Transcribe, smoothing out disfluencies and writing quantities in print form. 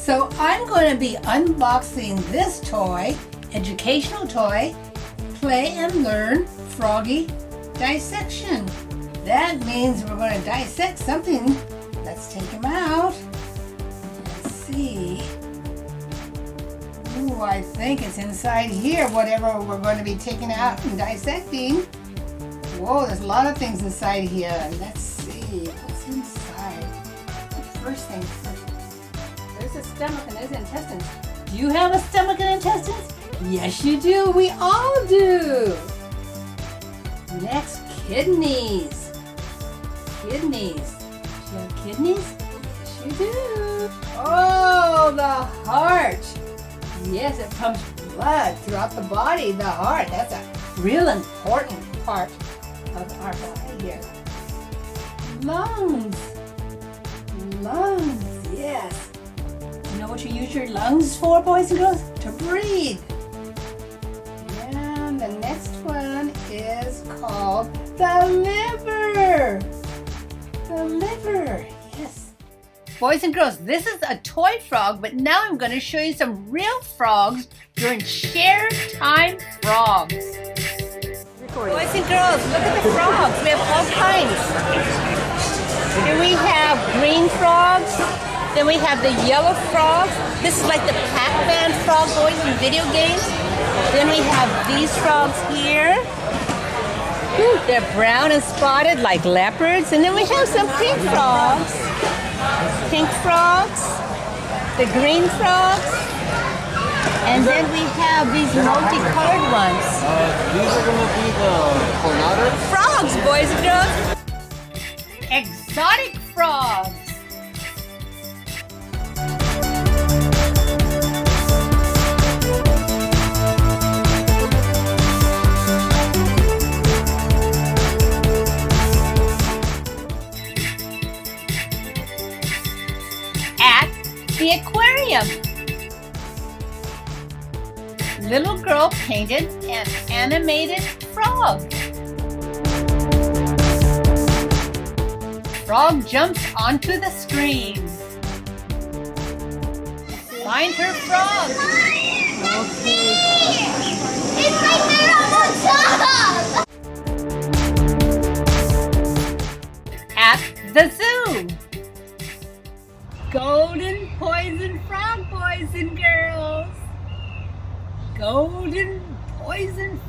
So I'm going to be unboxing this toy, educational toy, Play and Learn Froggy Dissection. That means we're going to dissect something. Let's take him out. Let's see. Ooh, I think it's inside here, whatever we're going to be taking out and dissecting. Whoa, there's a lot of things inside here. Let's see what's inside. First thing first. There's a stomach and there's intestines. Do you have a stomach and intestines? Yes, you do. We all do. Next, kidneys. Kidneys. Do you have kidneys? Yes, you do. Oh, the heart. Yes, it pumps blood throughout the body. The heart. That's a real important part of our body here. Lungs. Lungs, yes. You know what you use your lungs for, boys and girls? To breathe. And the next one is called the liver. The liver, yes. Boys and girls, this is a toy frog, but now I'm going to show you some real frogs during share time frogs. Boys and girls, look at the frogs. We have all kinds. Here we have green frogs. Then we have the yellow frogs. This is like the Pac-Man frog boys in video games. Then we have these frogs here. Ooh, they're brown and spotted like leopards. And then we have some pink frogs. Pink frogs. The green frogs. And then we have these multicolored ones. These are going to be the coronado? Frogs, boys and girls. Exotic frogs. At the aquarium. Little girl painted an animated frog. Frog jumps onto the screen. Find her frog. Okay. It's right there on the top! At the zoo. Golden poison frog, boys and girls. Golden poison